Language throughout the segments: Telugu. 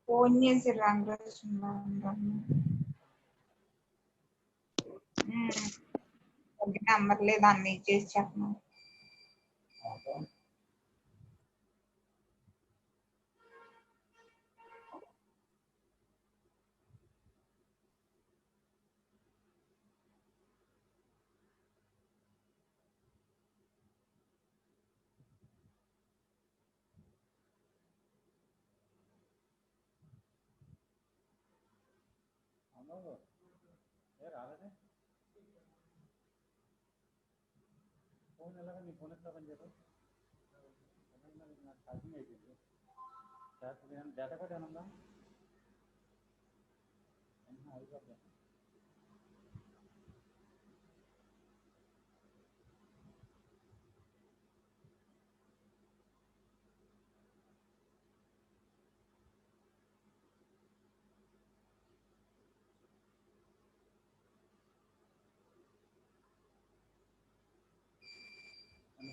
ఫోన్ చేసి రంగరాజు నంబర్ లేదు అన్ని చేసి చెప్పను. ఫోన్ ఎలాగ నీ ఫోన్ ఎట్లా పని చేయదు? నాకు ఛార్జింగ్ అయిపోయింది. డేటా కార్డ్ ఏమన్నా అయిపోతుంది.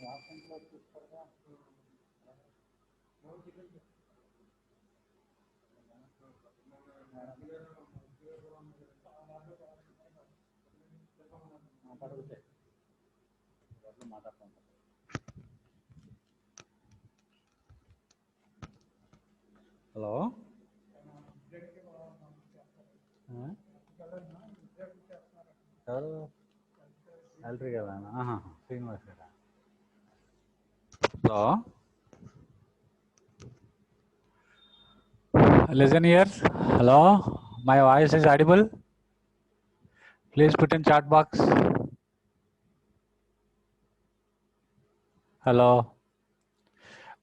వాట్సాప్లో చూసుకోరా మాట్లాడుతాయి మాట్లాడుతుంటాం. హలో ఎవరు ఎలక్ట్రిక్ కదా శ్రీనివాస్ గారా? Hello listen here. Hello, my voice is audible. Please put in chat box. Hello,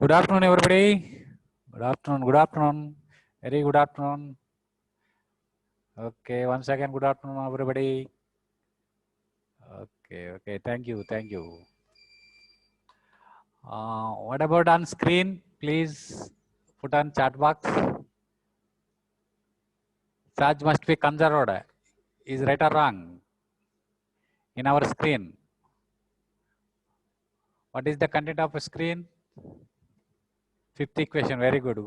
good afternoon everybody. Good afternoon, very good afternoon. Okay, one second. Good afternoon everybody. Okay, thank you. What about on screen? Please put on chat box. Charge must be conserved. Is right or wrong in our screen? What is the content of a screen? Fifth equation. Very good.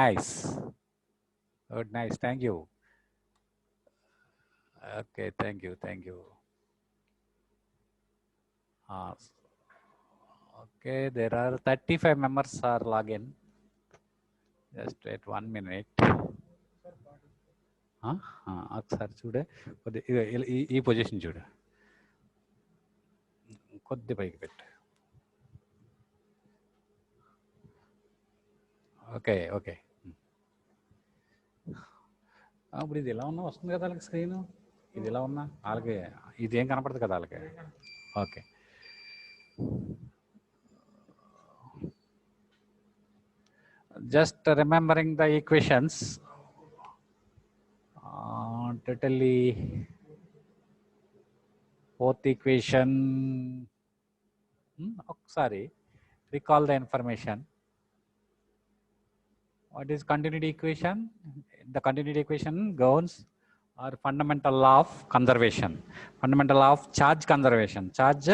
Nice. Good, nice. Thank you. Okay, thank you. Okay, there are 35 members are login. Just wait 1 minute. ఒకసారి చూడే ఈ పొజిషన్ చూడు, కొద్ది పైకి పెట్టు. ఓకే ఇప్పుడు ఇది ఎలా ఉన్నా వస్తుంది కదా వాళ్ళకి స్క్రీన్. ఇది ఎలా ఉన్నా వాళ్ళకి ఇది ఏం కనపడదు కదా వాళ్ళకి. Okay, just remembering the equations. Totally fourth equation. Sorry, recall the information. What is continuity equation? The continuity equation goes or fundamental law of conservation, fundamental law of charge conservation. Charge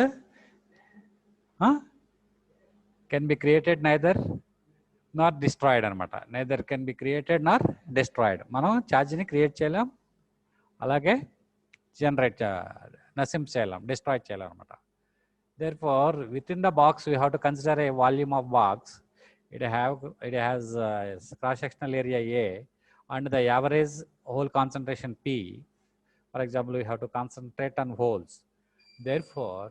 can be created neither nor destroyed అనమాట. neither can be created nor destroyed. మనం ఛార్జ్ని క్రియేట్ చేయలేం, అలాగే జనరేట్ నశింప చేయలేం, డిస్ట్రాయ్ చేయలేం అనమాట. therefore within the box we have to consider a volume of box. It has cross sectional area A and the average hole concentration P For example, we have to concentrate on holes. Therefore,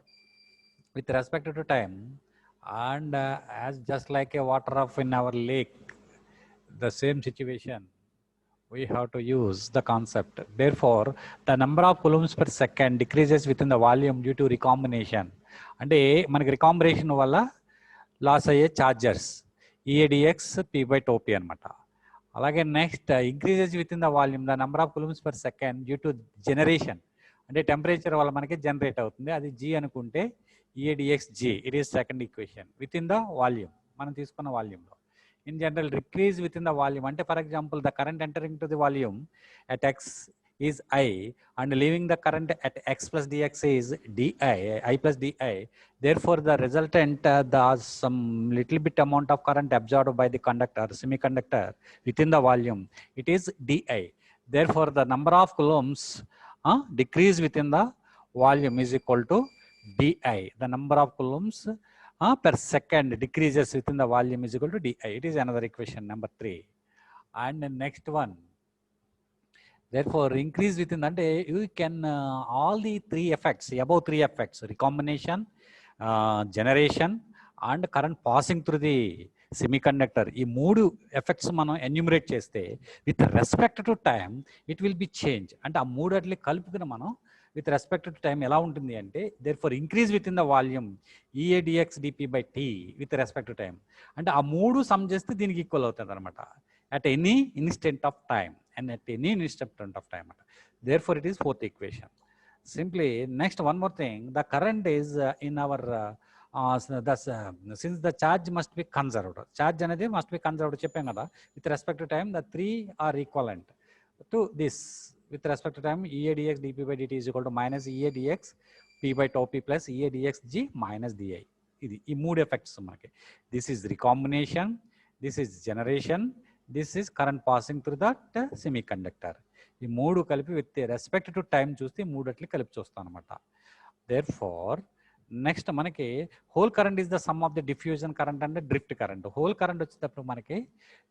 with respect to time, and as just like a water of in our lake, the same situation, we have to use the concept. Therefore, the number of coulombs per second decreases within the volume due to recombination. అంటే మనకి రికాంబినేషన్ వల్ల లాస్ అయ్యే చార్జర్స్ ఈఏడిఎక్స్ పీ బై టోపీ అనమాట. అలాగే next increases within the volume the number of coulombs per second due to generation. అంటే టెంపరేచర్ వల్ల మనకి జనరేట్ అవుతుంది, అది జీ అనుకుంటే EADX G, it is second equation within the volume, మనం తీసుకున్న వాల్యూమ్లో. In general, decrease within the volume. And for example, the current entering to the volume at x is I, and leaving the current at x plus dx is di, I plus di. Therefore, the resultant, the some little bit amount of current absorbed by the conductor, semiconductor within the volume, it is di. Therefore, the number of coulombs decrease within the volume is equal to di. The number of coulombs per second decreases within the volume is equal to di. It is another equation number 3. And the next one, therefore increase within that, you can all the three effects, above three effects, recombination, generation and current passing through the semiconductor, ఈ మూడు ఎఫెక్ట్స్ మనం ఎన్యూమరేట్ చేస్తే with respect to time it will be change. అంటే ఆ మూడు అట్లే కలుపుకుని మనం విత్ రెస్పెక్ట్ టు టైం ఎలా ఉంటుంది అంటే, therefore increase within the volume EADX DP by T with respect to time. అంటే ఆ మూడు సమ్ చేస్తే దీనికి ఈక్వల్ అవుతుంది అనమాట, at any instant of time and at any instant of time అనమాట. Therefore it is fourth equation. Simply next one more thing, the current is in our since the charge must be conserved, charge అనేది must be conserved చెప్పాం కదా, with respect to time the three are equivalent to this. With respect to time, EADX dP by dt is equal to minus EADX P by tau P plus EADX G minus DI. ఇది ఈ మూడు ఎఫెక్ట్స్ మనకి. This is recombination, this is generation, this is current passing through that semi conductor. ఈ మూడు కలిపి విత్ రెస్పెక్ట్ టు టైం చూస్తే మూడట్లు కలిపి చూస్తాం అనమాట. దేర్ ఫార్ నెక్స్ట్ మనకి whole current is the sum of the diffusion current and drift current. Whole current వచ్చేటప్పుడు మనకి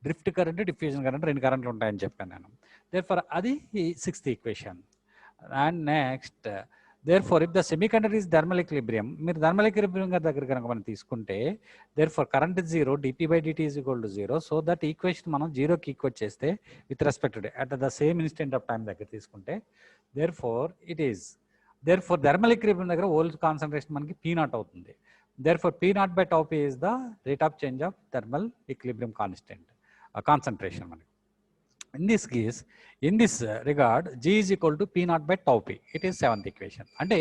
డ్రిఫ్ట్ కరెంట్, డిఫ్యూజన్ కరెంట్ రెండు కరెంట్లు ఉంటాయని చెప్పాను నేను. దేర్ ఫర్ అది sixth equation. And next therefore if the semiconductor is thermal equilibrium, మీరు థర్మల్ ఈక్విలిబ్రియం దగ్గర కనుక మనం తీసుకుంటే therefore current is zero, DP by DT is equal to zero. So that equation మనం జీరోకి ఈక్వేట్ చేస్తే with respect to at the same instant of time దగ్గర తీసుకుంటే therefore it is, therefore thermal equilibrium దగ్గర ఓల్డ్ కాన్సన్ట్రేషన్ మనకి P0 అవుతుంది. There for P0 by tau P is the rate of change of thermal equilibrium constant, concentration మనకి. In this case, in this regard, G is equal to P0 by tau P. It is seventh equation. అంటే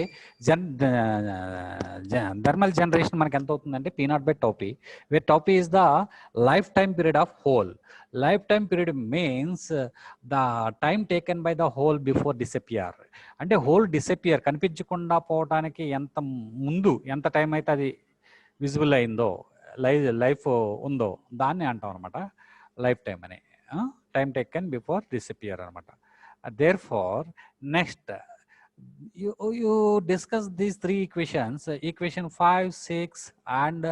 థర్మల్ జనరేషన్ మనకి ఎంత అవుతుందంటే P0 by tau P, where tau P is the lifetime period of hole. Lifetime period means the time taken by the hole before disappear. అంటే హోల్ డిసపియర్, కనిపించకుండా పోవడానికి ఎంత ముందు ఎంత టైం అయితే అది విజిబుల్ అయిందో, లైఫ్ ఉందో దాన్ని అంటాం అనమాట లైఫ్ టైం అని. టైం టేకెన్ బిఫోర్ డిసపియర్ అనమాట. Therefore next you discuss these three equations. Equation 5, 6 and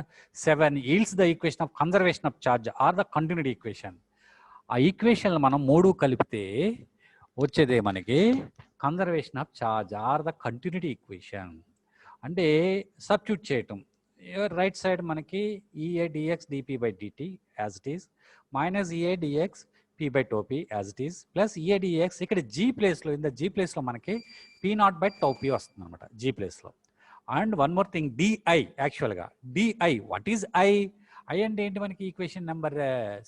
7 yields the equation of conservation of charge or the continuity equation. ఆ ఈక్వేషన్లు మనం మూడు కలిపితే వచ్చేదే మనకి conservation of charge or the continuity equation. అంటే సబ్స్టిట్యూట్ చేయటం, రైట్ సైడ్ మనకి EADX DP by DT as it is minus EADX P by tau P as it is plus EADX ఇక్కడ జీ ప్లేస్లో, ఇన్ ద జీ ప్లేస్లో మనకి P0 బై టౌ పి వస్తుంది అనమాట జీ ప్లేస్లో. And one more thing, DI, యాక్చువల్గా DI, what is I? I అంటే ఏంటి మనకి ఈక్వేషన్ నెంబర్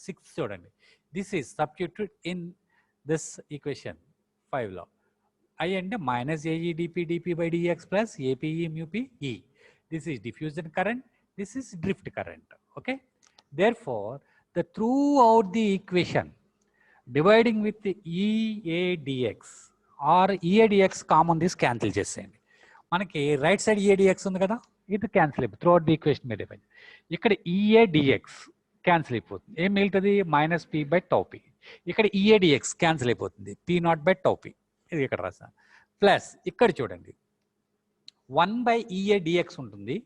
6 చూడండి. This is substituted in this equation 5లో. ఐ అంటే minus AE DP DP by DX plus APE mu p E. This is diffusion current, this is drift current. Okay, therefore the throughout the equation dividing with EADX or EADX common this cancel చేసేయండి. మనకి రైట్ సైడ్ ఈఏడిఎక్స్ ఉంది కదా, ఇది క్యాన్సిల్ అయిపోతుంది త్రూ అవుట్ ది ఈక్వేషన్ మీద. ఇక్కడ ఈఏడిఎక్స్ క్యాన్సిల్ అయిపోతుంది, ఏం మిగులుతుంది? Minus P by tau P. ఇక్కడ ఈఏడిఎక్స్ క్యాన్సిల్ అయిపోతుంది, P0 బై టౌ పి. ఇది ఇక్కడ రాసాం. ప్లస్ ఇక్కడ చూడండి 1 బై ఈఏడిఎక్స్ ఉంటుంది,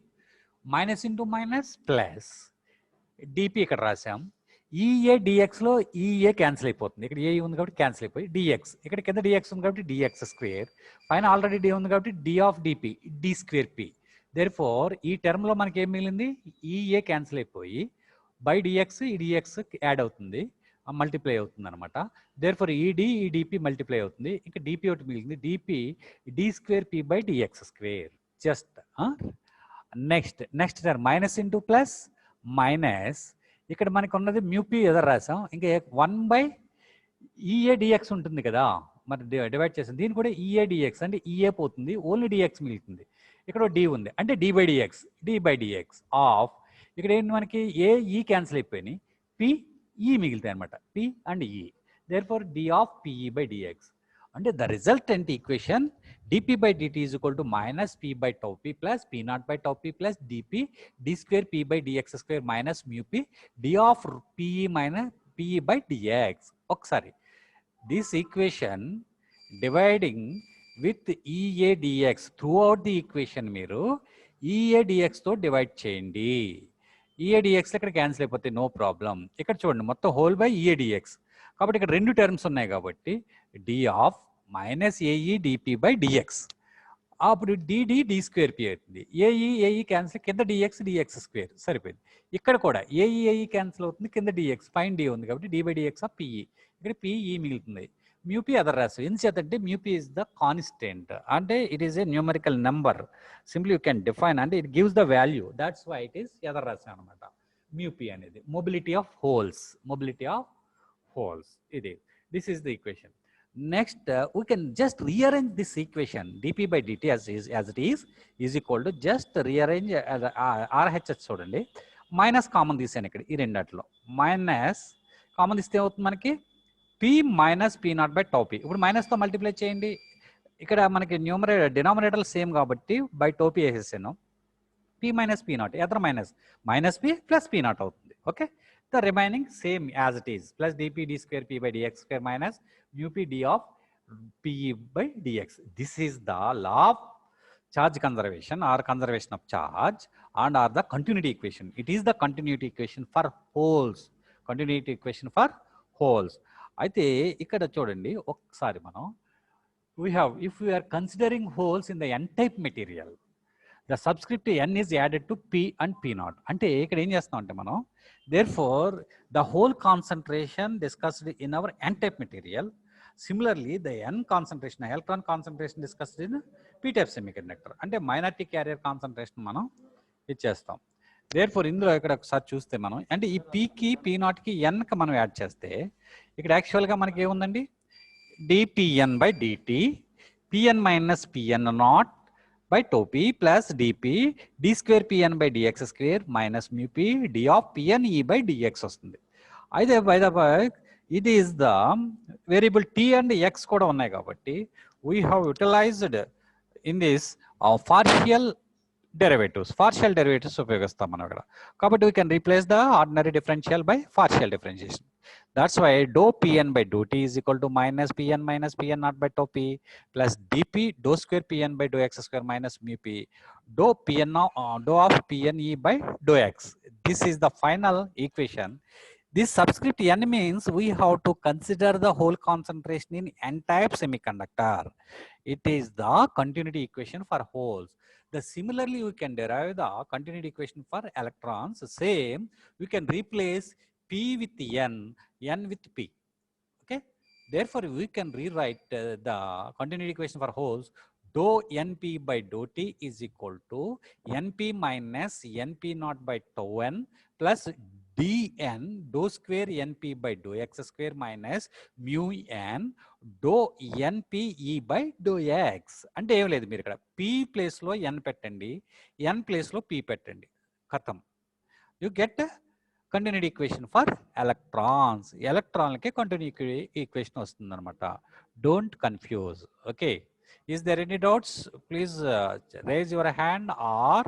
minus into minus plus DP ఇక్కడ రాసాం. ఈఏ డిఎక్స్లో ఈఏ క్యాన్సిల్ అయిపోతుంది. ఇక్కడ ఏ ఉంది కాబట్టి క్యాన్సిల్ అయిపోయి డిఎక్స్, ఇక్కడ కింద డిఎక్స్ ఉంది కాబట్టి డిఎక్స్ స్క్వేర్, పైన ఆల్రెడీ డి ఉంది కాబట్టి D of DP, D square P. Therefore ఈ టర్మ్లో మనకి ఏం మిగిలింది, ఈఏ క్యాన్సిల్ అయిపోయి బై డిఎక్స్ ఈ డిఎక్స్ యాడ్ అవుతుంది, మల్టిప్లై అవుతుంది అనమాట. దేర్ ఫోర్ ఈ డిపి మల్టిప్లై అవుతుంది. ఇంకా డిపి ఒకటి మిగిలింది, DP D square P by DX square. Just next term minus into plus minus, ఇక్కడ మనకు ఉన్నది మ్యూపీ ఎదురు రాసాం, ఇంకా 1 బై ఈఏ డిఎక్స్ ఉంటుంది కదా, మరి డివైడ్ చేసాం, దీన్ని కూడా ఈఏ డిఎక్స్ అంటే ఈఏ పోతుంది, ఓన్లీ డిఎక్స్ మిగులుతుంది. ఇక్కడ డి ఉంది అంటే డి బై డిఎక్స్ ఆఫ్, ఇక్కడ ఏంటి మనకి ఏ ఈ క్యాన్సిల్ అయిపోయినాయి, పి ఈ మిగులుతాయి అనమాట, P and E. Therefore D of PE by DX అంటే the resultant equation dp by dt is equal to minus p by tau p plus p naught by tau p plus dp d square p by dx square minus mu p d of pe minus pe by dx. ఒకసారి this equation dividing with ea dx throughout the equation మీరు ea dx తో డివైడ్ చేయండి. ea dx ఇక్కడ క్యాన్సిల్ అయిపోతాయి, నో ప్రాబ్లం. ఇక్కడ చూడండి మొత్తం హోల్ బై ea dx, కాబట్టి ఇక్కడ రెండు టర్మ్స్ ఉన్నాయి కాబట్టి d of minus AE DP by DX, అప్పుడు డిడి డి స్క్వేర్ పి అవుతుంది. ఏఈ క్యాన్సిల్, కింద డిఎక్స్ స్క్వేర్ సరిపోయింది. ఇక్కడ కూడా ఏఈ క్యాన్సిల్ అవుతుంది, కింద డిఎక్స్ పైన డి ఉంది కాబట్టి D by DX of PE, ఇక్కడ పిఈ మిగులుతుంది. మ్యూపీ అదర్ రాసు ఎందుచేతంటే మ్యూపీ ఇస్ ద కాన్స్టెంట్, అంటే it is a numerical number, simply you can define అంటే it gives the value, that's why it is either రాసు అనమాట. మ్యూపీ అనేది మొబిలిటీ ఆఫ్ హోల్స్, ఇది this is the equation. Next, we can just rearrange this equation dp by dt as it is equal to just rearrange RHS చూడండి, మైనస్ కామన్ తీసాను ఇక్కడ ఈ రెండాట్లో, మైనస్ కామన్ తీస్తే ఏమవుతుంది మనకి p minus P naught by tau P. ఇప్పుడు మైనస్తో మల్టిప్లై చేయండి, ఇక్కడ మనకి డినామినేటర్ సేమ్ కాబట్టి బై టౌ పీ వేసేసాను, p minus P naught either minus p plus P naught అవుతుంది. Okay, the remaining same as it is, plus dp d square p by dx square minus mu p d of pe by dx. This is the law of charge conservation or conservation of charge and or the continuity equation. It is the continuity equation for holes. అయితే ఇక్కడ చూడండి ఒకసారి మనం if we are considering holes in the n type material, the subscript n is added to p and p naught. అంటే ఇక్కడ ఏం చేస్తాం అంటే మనం therefore the whole concentration discussed in our n type material, similarly the n concentration electron concentration discussed in p type semiconductor, అంటే minority carrier concentration మనం ఇచ్చేస్తాం. therefore ఇందులో ఇక్కడ ఒకసారి చూస్తే మనం అంటే ఈ p కి p naught కి n కి మనం యాడ్ చేస్తే ఇక్కడ యాక్చువల్గా మనకి ఏముందండి, dpn by dt pn minus pn naught by tau p plus dp d square pn by dx square minus mu p d of pn e by dx వస్తుంది. అయితే by the way it is the variable t and x కూడా ఉన్నాయి కాబట్టి we have utilized in this partial derivatives ఉపయోగిస్తాం మనం ఇక్కడ, కాబట్టి we can replace the ordinary differential by partial differentiation. That's why dou pn by dou t is equal to minus pn naught by tau p plus dp dou square pn by dou x square minus mu p dou of pn e by dou x. This is the final equation. This subscript n means we have to consider the whole concentration in n-type semiconductor. It is the continuity equation for holes. Similarly, we can derive the continuity equation for electrons. Same, we can replace p with n with p. Okay, therefore we can rewrite the continuity equation for holes. Dou np by dou t is equal to np minus np naught by tau n plus dn dou square np by dou x square minus mu n dou np e by dou x. అంటే ఏం లేదు, మీరు ఇక్కడ p ప్లేస్ లో n పెట్టండి, n ప్లేస్ లో p పెట్టండి, ఖతం, you get continuity equation for electrons. ఎలక్ట్రాన్లకే continuity equation వస్తుంది అనమాట, don't confuse. Okay, is there any doubts? Please raise your hand or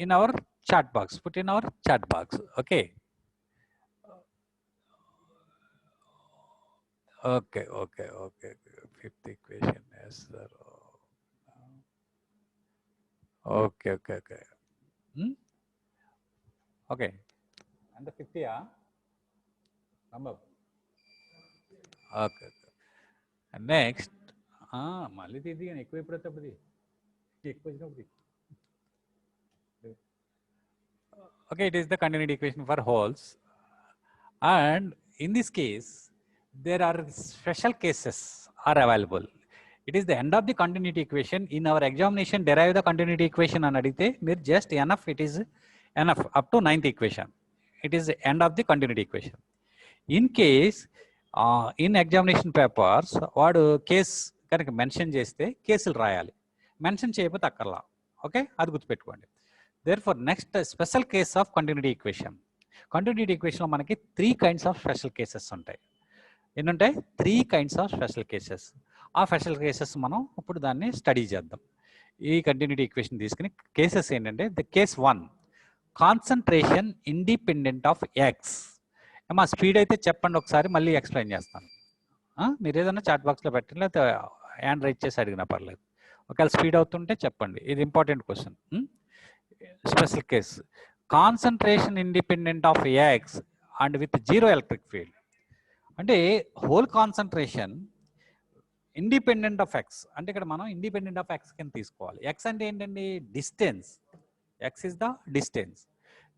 in our chat box, put in our chat box. Okay, fifth equation, yes sir. Okay. And the 50, okay. Next మళ్ళీ తీది కానీ ఎక్కువ ఎప్పుడైతే ఎక్కువ వచ్చినప్పుడు. Okay, it is the continuity equation for holes, and in this case there are special cases are available. It is the end of the continuity equation. In our examination derive the continuity equation అని అడిగితే మీరు just enough, it is enough up to 9th equation. It is the end of the continuity equation. In case in examination papers వాడు కేస్ కనుక మెన్షన్ చేస్తే కేసులు రాయాలి, మెన్షన్ చేయకపోతే అక్కర్లా. ఓకే, అది గుర్తుపెట్టుకోండి. Therefore, next special case of continuity equation. Continuity equation లో మనకి 3 kinds of special cases ఉంటాయి. ఏంటంటే 3 kinds of special cases. ఆ స్పెషల్ కేసెస్ మనం ఇప్పుడు దాన్ని స్టడీ చేద్దాం. ఈ కంటిన్యూటీ ఈక్వేషన్ తీసుకుని కేసెస్ ఏంటంటే the case 1, concentration independent of X. మా స్పీడ్ అయితే చెప్పండి ఒకసారి, మళ్ళీ ఎక్స్ప్లెయిన్ చేస్తాను. మీరు ఏదైనా చాట్ బాక్స్లో పెట్టండి, లేకపోతే హ్యాండ్ రైట్ చేసి అడిగినా పర్లేదు. ఒకవేళ స్పీడ్ అవుతుంటే చెప్పండి, ఇది important question. Special case concentration independent of X and with zero electric field. అంటే hole concentration independent of X అంటే ఇక్కడ మనం ఇండిపెండెంట్ ఆఫ్ ఎక్స్ కింద తీసుకోవాలి. ఎక్స్ అంటే ఏంటండి? Distance. X is the distance.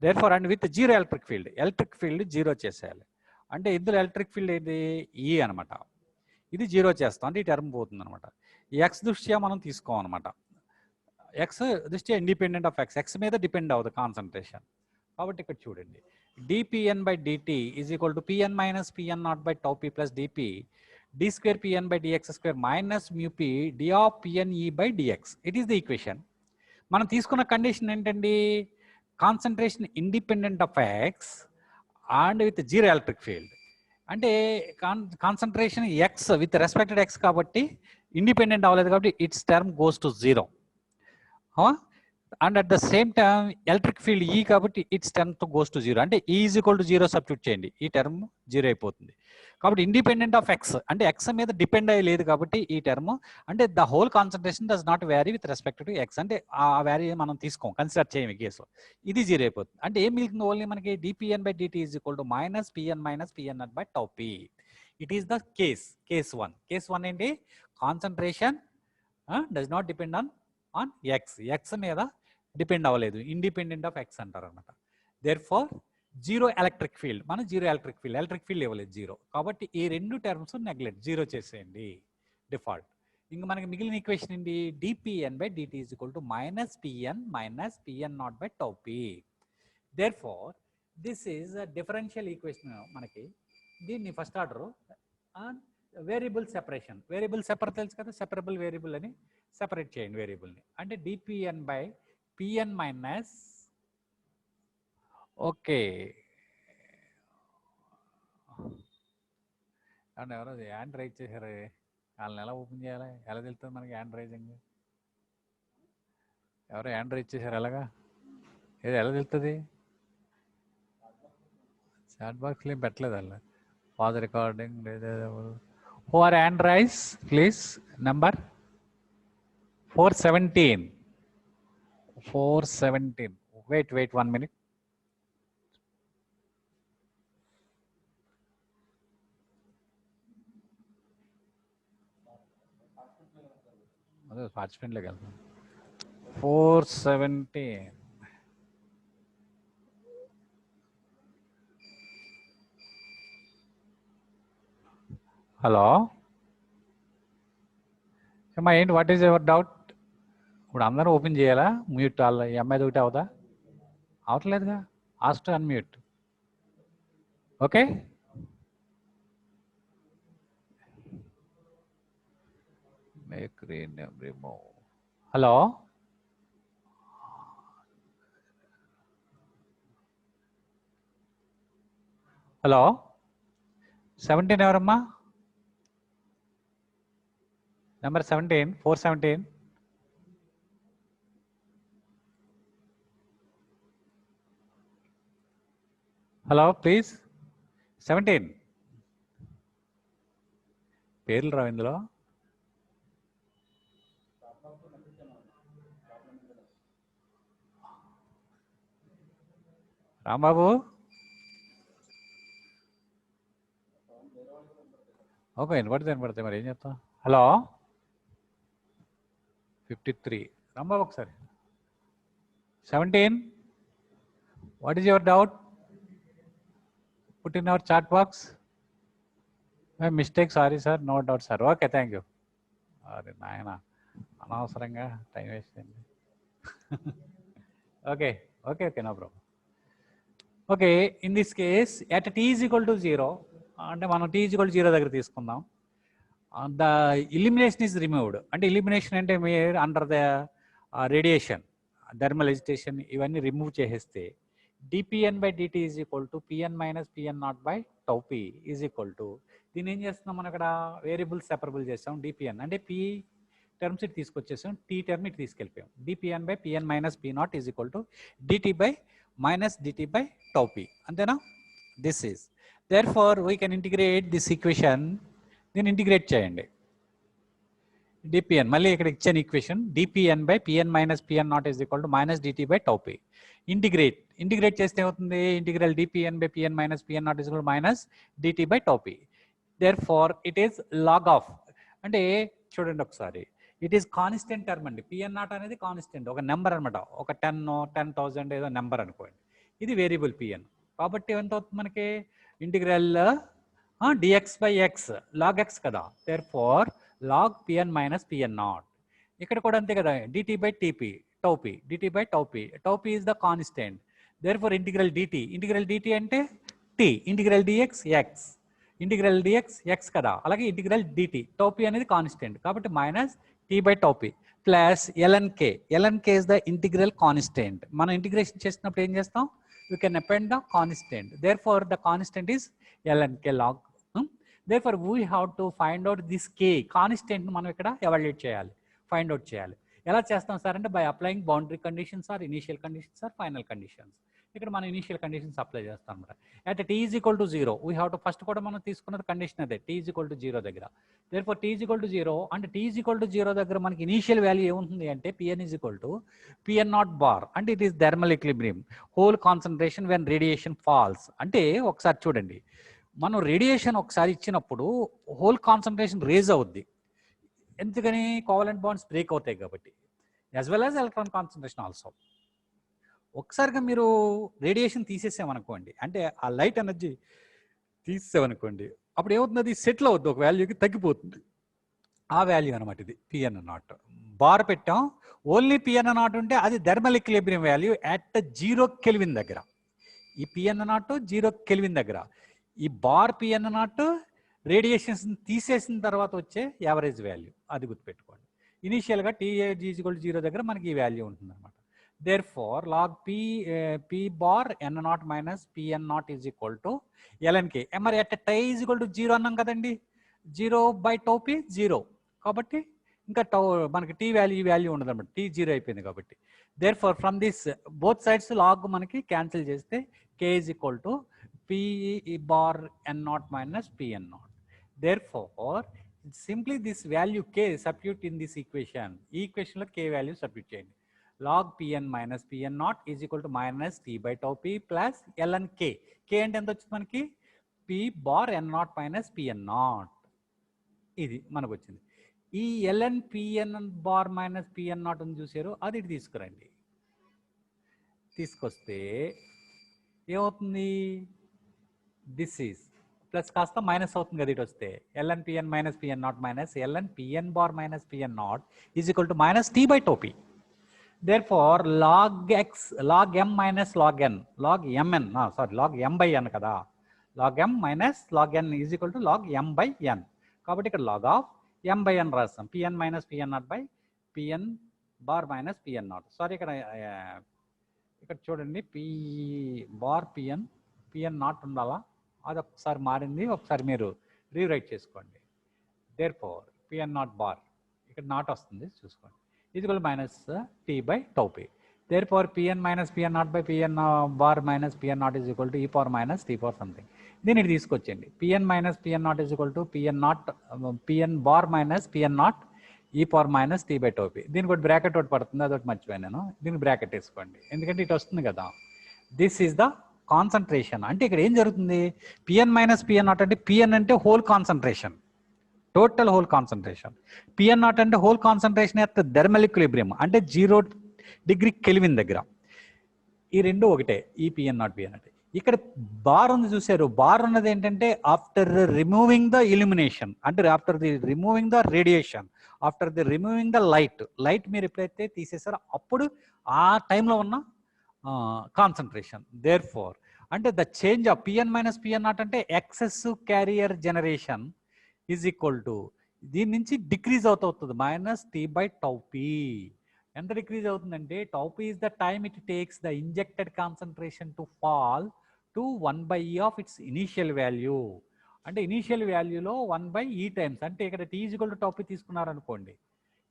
Therefore and with zero electric field, electric field zero చేసేయాలి. అంటే ఇందులో ఎలక్ట్రిక్ ఫీల్డ్ ఏది? ఈ అనమాట. ఇది జీరో చేస్తాం అంటే ఈ టర్మ్ పోతుంది అనమాట. ఎక్స్ దృష్ట్యా మనం తీసుకోమన్నమాట. ఎక్స్ దృష్ట్యా ఇండిపెండెంట్ ఆఫ్ ఎక్స్, ఎక్స్ మీద డిపెండ్ అవుతుంది కాన్సన్ట్రేషన్. కాబట్టి ఇక్కడ చూడండి, dPn by dt is equal to Pn minus Pn naught by tau p plus dP d square Pn by dx square minus mu p d of Pn e by dx. It is the equation. మనం తీసుకున్న కండిషన్ ఏంటండి? Concentration independent of X and with zero electric field. అంటే concentration X with respected X కాబట్టి ఇండిపెండెంట్ అవ్వలేదు కాబట్టి its term goes to zero. And at the same time electric field E కాబట్టి its term to goes to zero. అంటే E is equal to zero substitute చేయండి, ఈ టర్మ్ జీరో అయిపోతుంది. కాబట్టి ఇండిపెండెంట్ ఆఫ్ ఎక్స్ అంటే ఎక్స్ మీద డిపెండ్ అయ్యి లేదు కాబట్టి ఈ టర్మ్ అంటే the hole concentration does not vary with respect to X. అంటే ఆ వ్యారీ మనం తీసుకోం, కన్సిడర్ చేయము ఈ కేసులో. ఇది జీరో అయిపోతుంది. అంటే ఏం మిగులుతుంది? ఓన్లీ మనకి dPn by dt is equal to minus Pn minus Pn naught by tau p. It is the case 1. Case 1 ఏంటి? Concentration does not depend on X, X మీద డిపెండ్ అవ్వలేదు, ఇండిపెండెంట్ ఆఫ్ ఎక్స్ అంటారు అనమాట. Therefore zero electric field, మనం జీరో ఎలక్ట్రిక్ ఫీల్డ్ ఇవ్వలేదు జీరో. కాబట్టి ఈ రెండు టర్మ్స్ నెగ్లెక్ట్, జీరో చేసేయండి డిఫాల్ట్. ఇంకా మనకి మిగిలిన ఈక్వేషన్ ఏంటి? dPn by dt is equal to minus Pn minus Pn naught by tau p. Therefore, this is a differential equation. మనకి దీన్ని first order variable separation, variable separate తెలుసు కదా, సెపరబుల్ వేరియబుల్ అని సెపరేట్ చేయండి వేరియబుల్ని. అంటే dPn by Pn minus okay and ఎవరో హ్యాండ్ రైజ్ చేశారు, వాళ్ళని ఎలా ఓపెన్ చేయాలి? ఎలా తెలుస్తుంది మనకి హ్యాండ్ రైజింగ్? ఎవరో హ్యాండ్ రైజ్ చేశారు, ఎలాగా ఏదో ఎలా తెలుస్తుంది? చాట్ బాక్స్లో ఏం పెట్టలేదు అలా. పాజ్ రికార్డింగ్ లేదా who are hand raise please? Number 417. 417. Wait 1 minute. అదే పార్టిసిపెంట్లోకి వెళ్తాం. 417. హలో అమ్మా, ఏంటి? What is your doubt? ఇప్పుడు అందరూ ఓపెన్ చేయాలా? మ్యూట్ వాళ్ళ ఈ అమ్మాయి ఒకటి అవుదా? అవట్లేదుగా. Asked to unmute. Okay, make rename remove. Hello hello 17 ఎవరమ్మా? నెంబర్ 17, 417. Hello please 17. పేర్లు రావు ఇందులో. రాంబాబు ఓకే, వినపడితే మరి ఏం చెప్తాం. హలో 53 రమ్మా ఒకసారి. 17 what is your doubt? Put in our chat box. Mistake, sorry sir, no doubt sir. Okay, thank you. అరే నాయన, అనవసరంగా టైం వేస్ట్ అయింది. Okay okay okay, no problem. Okay, in this case at t is equal to 0, అంటే మనం t ఈజ్ ఈక్వల్ టు 0 దగ్గర తీసుకుందాం. The elimination is removed. అంటే ఇలిమినేషన్ అంటే మీరు under the radiation, thermal agitation ఇవన్నీ రిమూవ్ చేసేస్తే dPn by dt is equal to Pn minus Pn0 by tau p is equal to, దీన్ని ఏం చేస్తున్నాం మనం ఇక్కడ వేరియబుల్ సెపరబుల్ చేస్తాం. dPn అంటే p టర్మ్స్ ఇటు తీసుకొచ్చేసాం, t టర్మ్ ఇటు తీసుకెళ్ళిపోయాం. dPn by Pn minus P0 is equal to dt by minus dt by tau p, అంతేనా? This is therefore we can integrate this equation. దీన్ని ఇంటిగ్రేట్ చేయండి. dPn మళ్ళీ ఇక్కడ ఇచ్చాను equation, dPn by Pn minus Pn0 is equal to minus dt by tau p. Integrate చేస్తే ఏమవుతుంది? Integral dPn by Pn minus Pn0 is equal to minus dt by tau p. Therefore it is log of, అంటే చూడండి ఒకసారి, ఇట్ ఈస్ కాన్స్టెంట్ టర్మ్ అండి. Pn0 అనేది కాన్స్టెంట్, ఒక నెంబర్ అనమాట, ఒక 10,000 ఏదో నెంబర్ అనుకోండి. ఇది వేరియబుల్ Pn, కాబట్టి ఎంత అవుతుంది మనకి? Integral dx by x, log x కదా. Therefore log Pn minus Pn0. ఇక్కడ కూడా అంతే కదా, dt by tp tau p, dt by tau p is the constant. therefore integral dt అంటే t, integral dx x కదా. అలాగే ఇంటిగ్రల్ dt టౌ p అనేది కాన్స్టెంట్, కాబట్టి minus t by tau p plus lnk is the integral constant. మనం ఇంటిగ్రేషన్ చేసినప్పుడు ఏం చేస్తాం? we can append the constant. therefore the constant is lnk log. therefore we have to find out this k constant మనం ఇక్కడ ఎవాల్యుయేట్ చేయాలి, ఫైండ్ అవుట్ చేయాలి. ఎలా చేస్తాం సార్ అంటే by applying boundary conditions or initial conditions or final conditions. ఇక్కడ మనం ఇనిషియల్ కండిషన్స్ అప్లై చేస్తాం అనమాట. At t is equal to 0 we have to, first కూడా మనం తీసుకున్నది కండిషన్ అదే, t ఈజ్ ఈక్వల్ టు 0 దగ్గర. Therefore t is equal to 0 అంటే t ఈజ్ ఈక్వల్ టు 0 దగ్గర మనకి ఇనిషియల్ వాల్యూ ఏముంటుంది అంటే Pn is equal to Pn0 bar, అంటే it is thermal equilibrium, hole concentration when radiation falls. అంటే ఒకసారి చూడండి, మనం రేడియేషన్ ఒకసారి ఇచ్చినప్పుడు హోల్ కాన్సన్ట్రేషన్ రేజ్ అవుద్ది. ఎందుకని? కోవలెంట్ బాండ్స్ బ్రేక్ అవుతాయి కాబట్టి, as well as electron concentration also. ఒకసారిగా మీరు రేడియేషన్ తీసేసామనుకోండి, అంటే ఆ లైట్ ఎనర్జీ తీసేసామనుకోండి, అప్పుడు ఏమవుతుంది? సెటిల్ అవుద్ది, ఒక వాల్యూకి తగ్గిపోతుంది. ఆ వాల్యూ అనమాట ఇది Pn0. బార్ పెట్టాం, ఓన్లీ Pn0 ఉంటే అది thermal equilibrium value at 0 kelvin దగ్గర. ఈ Pn0 0 కెల్విన్ దగ్గర, ఈ బార్ Pn0 రేడియేషన్స్ తీసేసిన తర్వాత వచ్చే యావరేజ్ వాల్యూ, అది గుర్తుపెట్టుకోండి. ఇనీషియల్గా t ఈజ్ ఈక్వల్ టు 0 దగ్గర మనకి ఈ వాల్యూ ఉంటుంది అనమాట. Therefore log p bar n0 minus Pn0 is equal to lnk. మరి at T is equal to 0 అన్నాం కదండి, 0 బై టౌ p 0, కాబట్టి ఇంకా టౌ మనకి t వాల్యూ ఈ వాల్యూ ఉండదు అనమాట, t 0 అయిపోయింది కాబట్టి. Therefore from this both sides log మనకి క్యాన్సిల్ చేస్తే k is equal to p bar n0 minus Pn0. therefore simply this value k substitute in this equation, ఈ ఈక్వేషన్ లో k వాల్యూ సబ్స్టిట్యూట్ చేయండి. log Pn minus Pn0 is equal to minus t by tau p plus lnk. k అంటే ఎంత వచ్చింది మనకి? p bar n0 minus Pn0, ఇది మనకు వచ్చింది. ఈ ln Pn bar minus Pn0 అని చూసారు, అది ఇటు తీసుకురండి. తీసుకొస్తే ఏమవుతుంది? దిస్ ఈజ్ ప్లస్ కాస్త మైనస్ అవుతుంది కదా ఇటు వస్తే, ln Pn minus Pn0 minus ln Pn bar minus Pn0 is equal to minus t by tau p. therefore log x log m minus log n log mn log m by n కదా, log m minus log n is equal to log m by n. కాబట్టి ఇక్కడ log of m by n రాస్తాం, Pn minus Pn0 by Pn bar minus Pn0. Sorry, ఇక్కడ చూడండి, p బార్ Pn0 ఉండాలా, అది ఒకసారి మారింది, ఒకసారి మీరు రీరైట్ చేసుకోండి. దేర్ ఫోర్ Pn0 బార్ ఇక్కడ నాట్ వస్తుంది చూసుకోండి, ఇది కూడా minus t by tau p. Therefore Pn minus Pn0 by Pn bar minus Pn0 is equal to e power minus t power something. దీన్ని తీసుకొచ్చండి, Pn minus Pn0 is equal to Pn bar minus Pn0 e power minus t by tau p. దీనికి ఒకటి బ్రాకెట్ ఒకటి పడుతుంది, అదొకటి మర్చిపోయాను నేను, దీనికి బ్రాకెట్ వేసుకోండి ఎందుకంటే ఇటు వస్తుంది కదా. This is the concentration. అంటే ఇక్కడ ఏం జరుగుతుంది? Pn మైనస్ Pn0 అంటే Pn అంటే hole concentration, total hole concentration. PN naught అంటే hole concentration at thermal equilibrium అంటే 0 డిగ్రీ కెల్విన్ దగ్గర. ఈ రెండు ఒకటే, ఈ పిఎన్ నాట్ పిఎన్ అంటే. ఇక్కడ బార్ ఉంది చూసారు, బార్ ఉన్నది ఏంటంటే ఆఫ్టర్ రిమూవింగ్ ద ఇల్యూమినేషన్, అంటే after the removing the radiation, after the removing the light మీరు ఎప్పుడైతే తీసేసారో అప్పుడు ఆ టైంలో ఉన్న కాన్సన్ట్రేషన్. దేర్ ఫోర్ అంటే the change of PN minus PN naught అంటే excess carrier generation is equal to దీని నుంచి డిక్రీజ్ అవుతుంది minus T by tau P. ఎంత డిక్రీజ్ అవుతుందంటే tau P is the time it takes the injected concentration to fall to 1/e of its initial value. అంటే ఇనీషియల్ వాల్యూలో 1/e టైమ్స్, అంటే ఇక్కడ T equal to tau P తీసుకున్నారనుకోండి,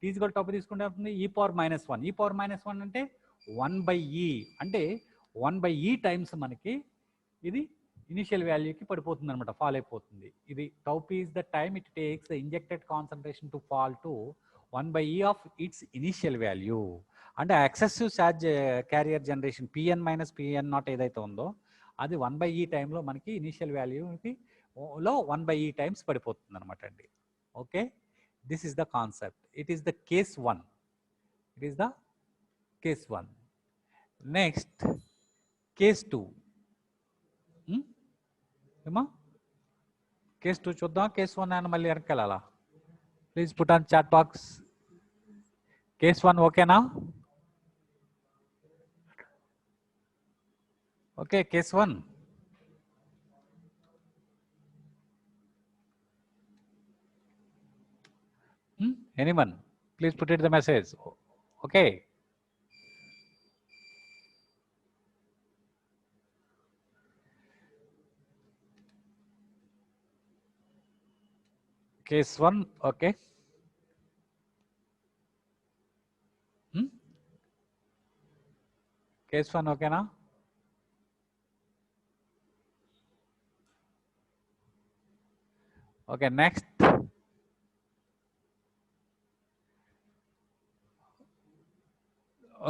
T equal to tau P తీసుకుంటే అవుతుంది e power minus 1. e power minus 1 అంటే 1/e, అంటే 1/e టైమ్స్ మనకి ఇది ఇనిషియల్ వాల్యూకి పడిపోతుంది అనమాట, ఫాల్ అయిపోతుంది. ఇది tau P is the time it takes the injected concentration to fall to 1/e of its initial value. అంటే excessive charge carrier generation PN minus PN naught ఏదైతే ఉందో అది 1/e టైంలో మనకి ఇనిషియల్ వాల్యూకి లో 1/e టైమ్స్ పడిపోతుంది అనమాట అండి. Okay, this is the concept. It is the case 1. It is the case 1. Next case 2. ఏమా కేస్ 2 చూద్దాం. కేస్ 1 అని మళ్ళీ వెనక్కి వెళ్ళాలా? Please put on chat box. Case 1 ఓకేనా? Okay, case 1. Anyone? Please put it the message. Okay. Case 1, okay. Case 1, okay now? Okay, next.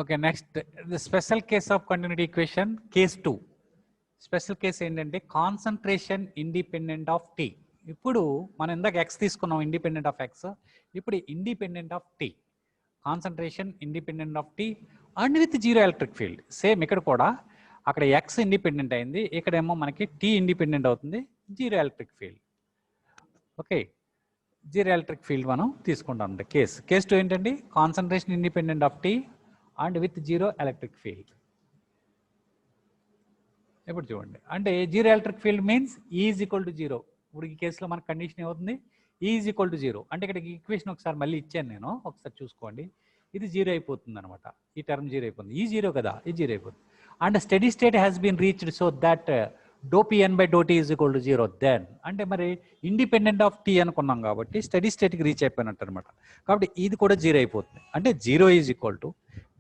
Okay, next, the special case of continuity equation, case 2. Special case ఏంటంటే కాన్సన్ట్రేషన్ ఇండిపెండెంట్ ఆఫ్ టీ. ఇప్పుడు మనం ఇందాక ఎక్స్ తీసుకున్నాం ఇండిపెండెంట్ ఆఫ్ ఎక్స్, ఇప్పుడు independent of T. Concentration independent of tea and with zero electric field. Same ఇక్కడ కూడా అక్కడ ఎక్స్ ఇండిపెండెంట్ అయింది, ఇక్కడేమో మనకి టీ ఇండిపెండెంట్ అవుతుంది, zero electric field. Okay, zero electric field మనం తీసుకుంటాం. అంటే కేస్ 2 ఏంటండి concentration independent of tea and with zero electric field. ఇప్పుడు చూడండి, అంటే zero electric field means is equal to 0. ఇప్పుడు ఈ కేసులో మనకు కండిషన్ ఏమవుతుంది, ఈజ్ ఈక్వల్ టు 0. అంటే ఇక్కడ ఈక్వేషన్ ఒకసారి మళ్ళీ ఇచ్చాను నేను, ఒకసారి చూసుకోండి. ఇది 0 అయిపోతుంది అనమాట, ఈ టర్మ్ 0 అయిపోతుంది. ఈ 0 కదా, ఈ 0 అయిపోతుంది. And steady state has been reached so that d pn by d t is equal to 0. Then అంటే మరి ఇండిపెండెంట్ ఆఫ్ టీ అనుకున్నాం కాబట్టి స్టడీ స్టేట్కి రీచ్ అయిపోయినట్టు అనమాట. కాబట్టి ఇది కూడా 0 అయిపోతుంది. అంటే 0 is equal to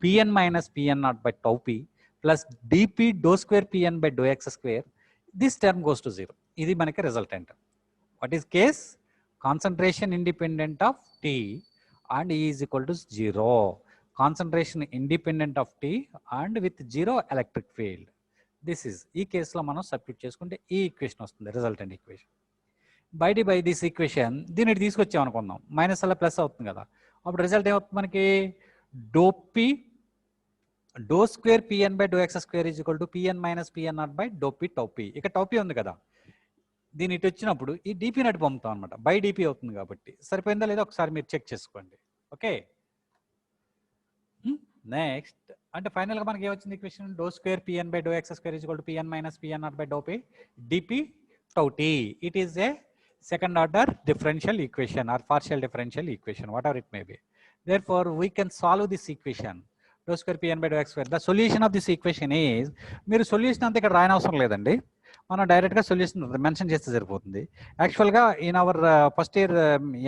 PN minus PN naught by tau P plus dp dou square pn by dou x square. This term goes to 0. ఇది మనకి resultant. What is case? Concentration independent of tea and E is equal to 0. Concentration independent of tea and with zero electric field. This is ఈ కేసులో మనం సబ్స్టిట్యూట్ చేసుకుంటే ఈ ఈక్వేషన్ వస్తుంది, resultant equation. By this equation దీన్ని తీసుకొచ్చాం అనుకుందాం, మైనస్ అలా ప్లస్ అవుతుంది కదా, అప్పుడు రిజల్ట్ ఏమవుతుంది మనకి DP do square PN by do X square is equal to PN minus PN naught by DP tau P. ఇక్కడ టౌపీ ఉంది కదా, దీని ఇటు వచ్చినప్పుడు ఈ డిపి నటు పంపుతాం అనమాట, బై డిపి అవుతుంది కాబట్టి. సరిపోయిందా లేదా ఒకసారి మీరు చెక్ చేసుకోండి. ఓకే, నెక్స్ట్ అంటే ఫైనల్గా మనకి ఏమొచ్చింది equation, do square PN by do X square is equal to PN minus PN naught by DP DP tau T. It is a second order differential equation or partial differential equation, whatever it may be. Therefore we can solve this equation dou square pn by dou x square. The solution of this equation is, మీరు సొల్యూషన్ అంతా ఇక్కడ రాయని అవసరం లేదండి, మనం డైరెక్ట్గా సొల్యూషన్ మెన్షన్ చేస్తే సరిపోతుంది. యాక్చువల్గా ఇన్ అవర్ ఫస్ట్ ఇయర్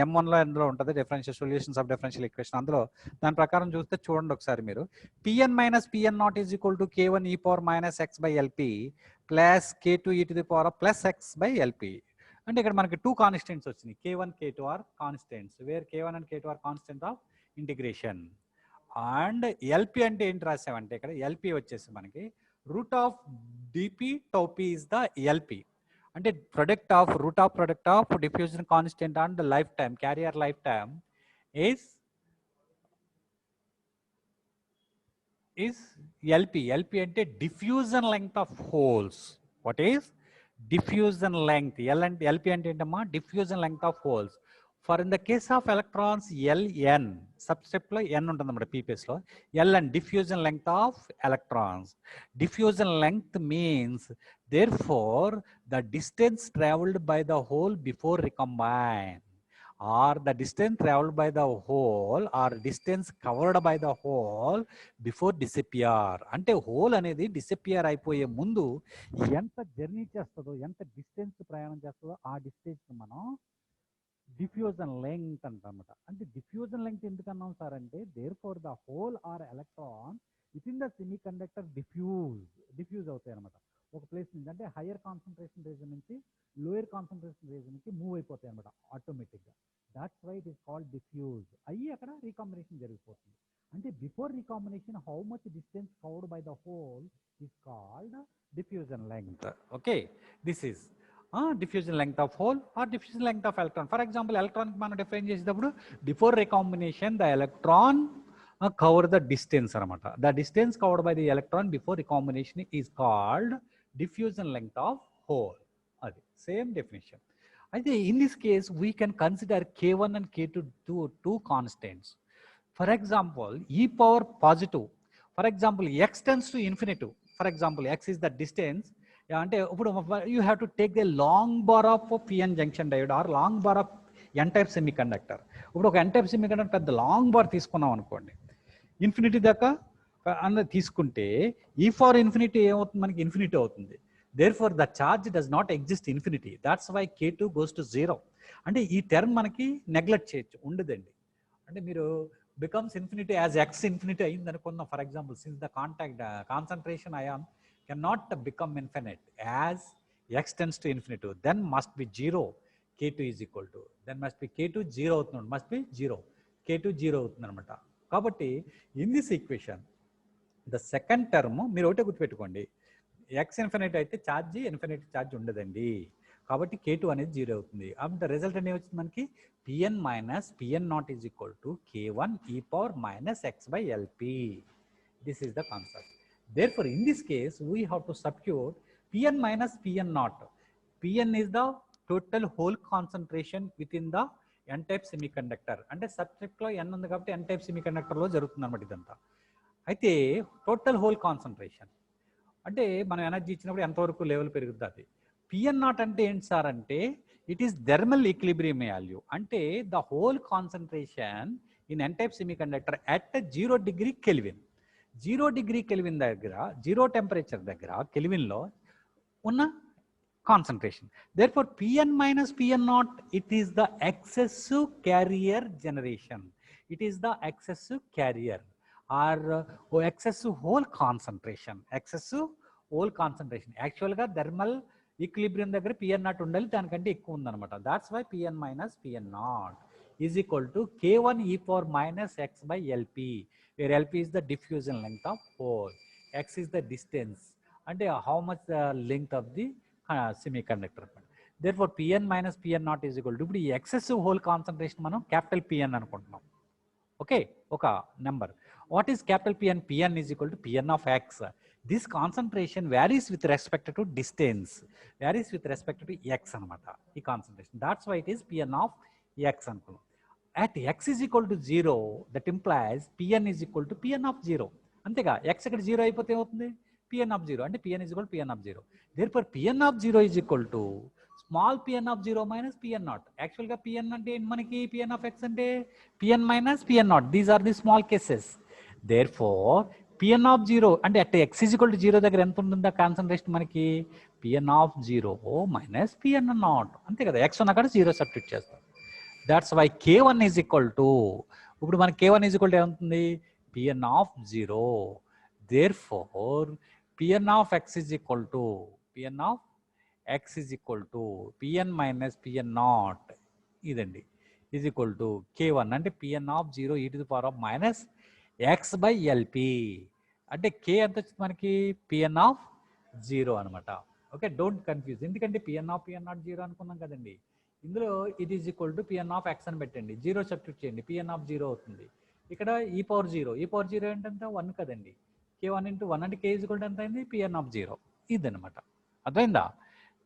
M1లో అందులో ఉంటుంది differential solutions of differential equation. అందులో దాని ప్రకారం చూస్తే చూడండి ఒకసారి మీరు, pn minus PN naught is equal to k1 e power minus x by lp plus k2 e to the power plus x by lp. అంటే ఇక్కడ మనకి 2 కాన్స్టెంట్స్ వచ్చినాయి, k1 k2 are constants, where k1 and k2 are constant of integration. And lp అంటే ఏంటి రాసామంటే ఇక్కడ ఎల్పి వచ్చేసి మనకి root of DP tau P is the LP. అంటే product of root of product of diffusion constant and the lifetime, carrier lifetime is LP. LP అంటే diffusion length of holes. What is diffusion length? LP అంటే ఏంటమ్మా? Diffusion length of holes. For in the case of electrons, Ln, subscript లో n ఉంటుంది అన్నమాట PPS లో. Ln, diffusion length of electrons. Diffusion length means, therefore, the distance traveled by the hole before recombine, or the distance traveled by the hole or distance covered by the hole before disappear. అంటే హోల్ అనేది డిసపియర్ అయిపోయే ముందు ఎంత జర్నీ చేస్తుందో, ఎంత డిస్టెన్స్ ప్రయాణం చేస్తుందో ఆ డిస్టెన్స్ మనం డిఫ్యూజన్ లెంగ్త్ అంటామన్నమాట. అంటే డిఫ్యూజన్ లెంగ్త్ ఎందుకన్నాం సార్ అంటే, therefore the hole or electron within the semiconductor diffuse అవుతాయి అనమాట. ఒక ప్లేస్ నుంచి అంటే హయ్యర్ కాన్సన్ట్రేషన్ రీజన్ నుంచి లోయర్ కాన్సన్ట్రేషన్ రీజన్కి మూవ్ అయిపోతాయి అనమాట ఆటోమేటిక్గా. That's why it is called diffuse అయ్యి అక్కడ రీకాంబినేషన్ జరిగిపోతుంది. అంటే before recombination how much distance covered by the hole is called diffusion length. Okay, this is diffusion length of hole or diffusion length of electron. For example, electron మనం డిఫైన్ చేసేటప్పుడు before recombination the electron cover the distance అనమాట. The distance covered by the electron before recombination is called diffusion length of hole. అది సేమ్ డెఫినేషన్. అయితే in this case we can consider K1 and K2 two constants. For example, e power positive, for example x tends to infinity, for example x is the distance, అంటే ఇప్పుడు you have to take the long bar of PN junction diode or long bar of N type semiconductor. ఇప్పుడు ఒక ఎన్ టైప్ సెమీ కండక్టర్ పెద్ద లాంగ్ బార్ తీసుకున్నాం అనుకోండి, ఇన్ఫినిటీ దాకా అన్నది తీసుకుంటే ఈ ఫార్ ఇన్ఫినిటీ ఏమవుతుంది, మనకి ఇన్ఫినిటీ అవుతుంది. Therefore the charge does not exist infinity, that's why K2 goes to 0. అంటే ఈ టర్మ్ మనకి నెగ్లెక్ట్ చేయొచ్చు, ఉండదండి. అంటే మీరు becomes infinity as x infinity అయింది అనుకుందాం. For example, since the concentration ion cannot become infinite as x tends to infinity, then must be 0. K2 is equal to, then must be K2 0 అవుతుంది, must be 0, K2 0 అవుతుంది అనమాట. కాబట్టి in this equation the second term మీరు ఒకటే గుర్తుపెట్టుకోండి, ఎక్స్ ఇన్ఫినిటీ అయితే ఛార్జ్ ఇన్ఫినిటీ ఛార్జ్ ఉండదండి. కాబట్టి K2 అనేది 0 అవుతుంది. ద రిజల్ట్ అనేది వచ్చింది మనకి Pn minus Pn not is equal to K1 e power minus x by LP. This is the concept. Therefore, in this case, we have to substitute Pn minus Pn naught. Pn is the total hole concentration within the n-type semiconductor. అంటే సబ్జెక్ట్లో n ఉంది కాబట్టి n-type semiconductorలో జరుగుతుంది అనమాట ఇదంతా. అయితే టోటల్ హోల్ కాన్సన్ట్రేషన్ అంటే మనం ఎనర్జీ ఇచ్చినప్పుడు ఎంతవరకు లెవెల్ పెరుగుతుంది. Pn నాట్ అంటే ఏంటి సార్ అంటే, it is thermal equilibrium value. అంటే the hole concentration in n-type semiconductor at 0 degree Kelvin. 0 degree Kelvin దగ్గర, 0 టెంపరేచర్ దగ్గర కెల్విన్లో ఉన్న concentration. Therefore Pn minus Pn naught it is the excessive carrier generation. It is the excessive carrier or excessive hole concentration. Excessive hole concentration యాక్చువల్గా థర్మల్ ఈక్విలిబ్రియం దగ్గర Pn నాట్ ఉండాలి, దానికంటే ఎక్కువ ఉందన్నమాట. దాట్స్ వై Pn minus Pn naught is equal to K1 e power minus x by LP, where LP is the diffusion length of hole, x is the distance, and how much the length of the semiconductor. Therefore, Pn minus Pn not is equal to, ఇప్పుడు ఈ excessive hole concentration మనం capital Pn అనుకుంటున్నాం. ఓకే, ఒక number. What is capital Pn? Pn is equal to Pn of x. This concentration varies with respect to distance, varies with respect to x అనమాట ఈ concentration. That's why it is Pn of x అనుకున్నాం. At x is equal to 0, that implies Pn is equal to Pn of 0. అంతేగా, x ఇక్కడ 0 అయిపోతే ఏమవుతుంది, Pn of 0, అంటే Pn is equal to Pn of 0. Therefore, Pn of 0 is equal to small Pn of 0 minus Pn naught. యాక్చువల్గా Pn అంటే మనకి Pn of x అంటే Pn minus Pn naught. These are the small cases. Therefore, Pn of 0 అంటే at x is equal to 0 దగ్గర ఎంత ఉంటుందా కాన్సన్ట్రేషన్ మనకి, Pn of 0 minus Pn naught. అంతే కదా, x ఉన్న కాడ 0 సబ్స్టిట్యూట్ చేస్తాం. That's why K1 is equal to, ఇప్పుడు మన K1 is equal to ఏమవుతుంది, Pn of 0. Therefore, Pn of x is equal to, Pn of x is equal to Pn minus Pn naught ఇదండి, is equal to K1 అంటే Pn of 0 e to the power of minus x by LP. అంటే K ఎంత వచ్చింది మనకి, Pn of 0 అనమాట. Okay, don't confuse. ఎందుకంటే PN of PN naught zero అనుకున్నాం కదండి. ఇందులో it is equal to PN of X అని పెట్టండి, జీరో సబ్స్టిట్యూట్ చేయండి, పిఎన్ ఆఫ్ జీరో అవుతుంది. ఇక్కడ ఈ పవర్ జీరో ఏంటంటే 1 కదండి. k1 ఇంటూ 1 అంటే k ఈజ్ ఈక్వల్ టు ఎంత అయింది, పిఎన్ ఆఫ్ జీరో. ఇదనమాట, అర్థమైందా?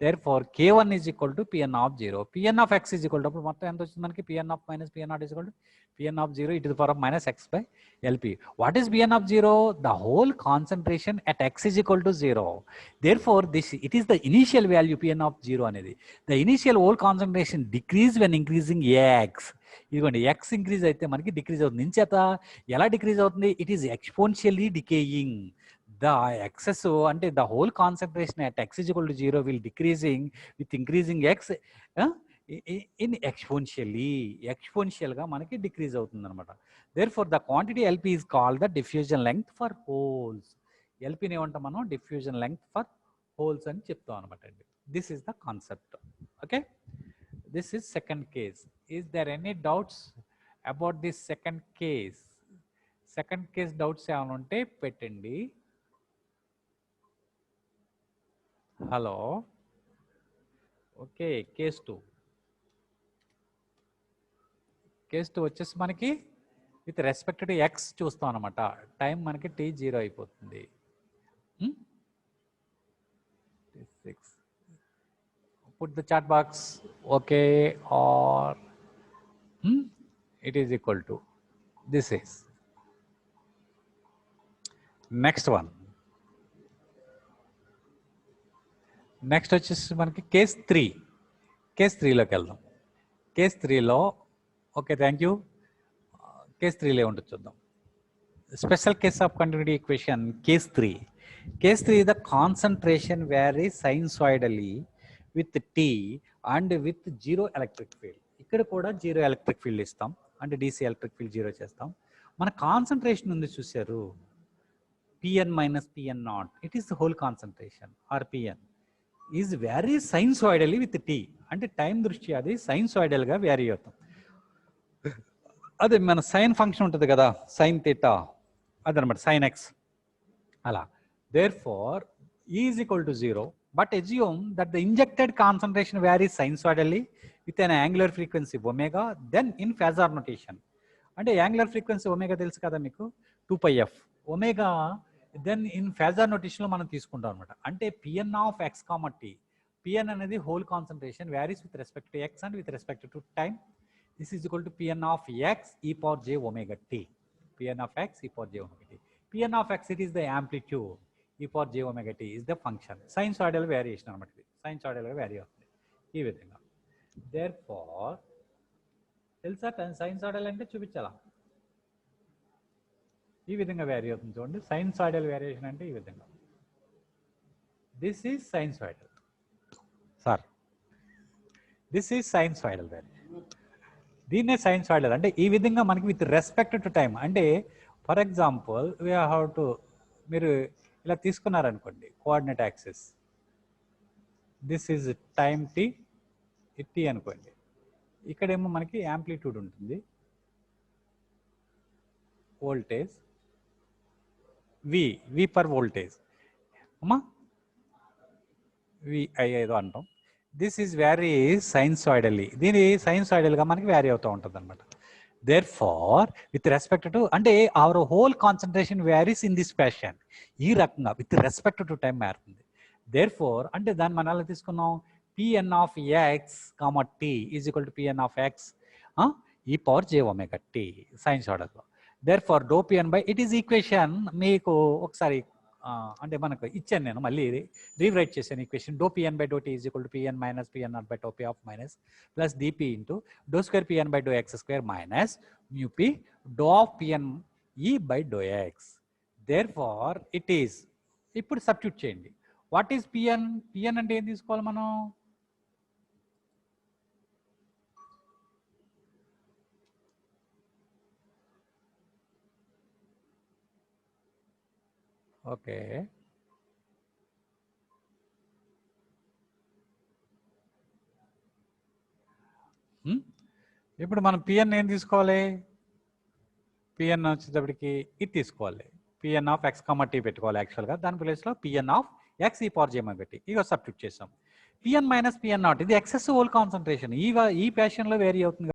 therefore k1 is equal to pn of 0. pn of x is equal to అప్పుడు మొత్తం ఎంత వచ్చింది మనకి, pn of minus pn naught is equal to pn of 0 e to the power of minus x by lp. What is pn of 0? The whole concentration at x is equal to 0. Therefore it is the initial value pn of 0 అనేది. The initial whole concentration decrease when increasing x. ఇదిగోండి, ఎక్స్ ఇంక్రీజ్ అయితే మనకి డిక్రీజ్ అవుతుంది. ఇంచేత ఎలా డిక్రీజ్ అవుతుంది, it is exponentially decaying. The excess అంటే the whole concentration at x is equal to 0 will decreasing with increasing x in exponential గా మనకి డిక్రీజ్ అవుతుంది అనమాట. therefore the quantity LP is called the diffusion length for holes. LPని ఏమంటాం మనం, diffusion length for holes అని చెప్తాం అనమాట అండి. this is the concept. okay, this is second case. is there any doubts about this second case? Second case doubts ఏమైనా ఉంటే పెట్టండి. Hello, okay. కేస్ 2 వచ్చేసి మనకి విత్ రెస్పెక్ట్ టు ఎక్స్ చూస్తాం అనమాట. టైం మనకి t0 అయిపోతుంది. 6 put the chat box, okay, or it is equal to this is. Next one, next వచ్చేసి మనకి కేస్ 3. కేస్ 3లోకి వెళ్దాం. కేస్ 3లో, ఓకే, థ్యాంక్ యూ. కేస్ 3లో ఏముంటుంది చూద్దాం. Special case of continuity equation case 3. Case 3 the concentration varies sinusoidally with T and with zero electric field. ఇక్కడ కూడా జీరో ఎలక్ట్రిక్ ఫీల్డ్ ఇస్తాం, అంటే డీసీ ఎలక్ట్రిక్ ఫీల్డ్ జీరో చేస్తాం. మన కాన్సన్ట్రేషన్ ఉంది చూసారు, pn minus pn naught, it is the whole concentration, or pn is vary sinusoidally with t. అంటే టైం దృష్ట్యా అది సైన్సాయిడల్ గా వ్యారీ అవుతాం. అదే మన సైన్ ఫంక్షన్ ఉంటుంది కదా, సైన్ థీటా, అదనమాట సైన్ ఎక్స్ అలా. therefore E is equal to 0, but assume that the injected concentration varies sinusoidally with an angular frequency omega, then in phasor notation. అంటే యాంగులర్ ఫ్రీక్వెన్సీ ఒమేగా తెలుసు కదా మీకు, 2πf omega. Then in phasor నోటేషన్లో మనం తీసుకుంటాం అనమాట. అంటే PN of X comma T, PN అనేది hole concentration varies with respect to X and with respect to time. This is equal to PN of X ఈ power J omega T. PN of X ఈ power J omega T. PN of X it is the amplitude, E power J omega tea is the function. Sinusoidal variation అనమాట, ఇది సైన్సాయిడల్గా వ్యారీ అవుతుంది ఈ విధంగా. దేర్ఫోర్ తెలుసా సైన్సాయిడల్ అంటే చూపించాలా, ఈ విధంగా వ్యారీ అవుతుంది చూడండి. సైన్సాయిడల్ వేరియేషన్ అంటే ఈ విధంగా. This is sinusoidal sir, this is sinusoidal variation. దీన్నే సైన్సాయిడల్ అంటే ఈ విధంగా మనకి విత్ రెస్పెక్ట్ టు టైం. అంటే for example we have to, మీరు ఇలా తీసుకున్నారనుకోండి coordinate axis, this is time T, T అనుకోండి. ఇక్కడేమో మనకి యాంప్లిట్యూడ్ ఉంటుంది, వోల్టేజ్ వి పర్ వోల్టేజ్ అమ్మా, విఐ ఏదో అంటాం. దిస్ ఈజ్ వ్యారీ సైన్సాయిడల్లీ, దీని సైన్సాయిడల్గా మనకి వ్యారీ అవుతూ ఉంటుంది అనమాట. Therefore with respect to, అంటే our whole concentration varies in this fashion, ఈ రకంగా విత్ రెస్పెక్ట్ టు టైం మారుతుంది. దేర్ ఫోర్ అంటే దాన్ని మనం ఎలా తీసుకున్నాం, PN of X comma T is equal to PN of X ఈ పవర్ జే ఒమేగా టీ సైన్సాయిడల్లో. therefore dou pn by, it is equation మీకు ఒకసారి అంటే మనకు ఇచ్చాను నేను, మళ్ళీ రీరైట్ చేశాను equation. dou pn by dou t is equal to pn minus pn naught by tau p of minus plus dp into dou square pn by dou x square minus mu p dou of pn e by dou x. therefore it is, ఇప్పుడు సబ్స్టిట్యూట్ చేయండి. వాట్ ఈస్ పిఎన్, పిఎన్ అంటే ఏం తీసుకోవాలి మనం, ఓకే, ఇప్పుడు మనం పిఎన్ ఏం తీసుకోవాలి, పిఎన్ వచ్చేటప్పటికి ఇది తీసుకోవాలి. Pn of X comma t పెట్టుకోవాలి యాక్చువల్గా. దాని ప్లేస్లో పిఎన్ ఆఫ్ ఎక్స్ ఈ పవర్ జేమా పెట్టి ఇక సబ్స్టిట్యూట్ చేస్తాం. పిఎన్ మైనస్ పిఎన్ నాట్ ఇది ఎక్సెస్ హోల్ కాన్సన్ట్రేషన్. ఈ ప్యాషన్లో వేరీ అవుతుంది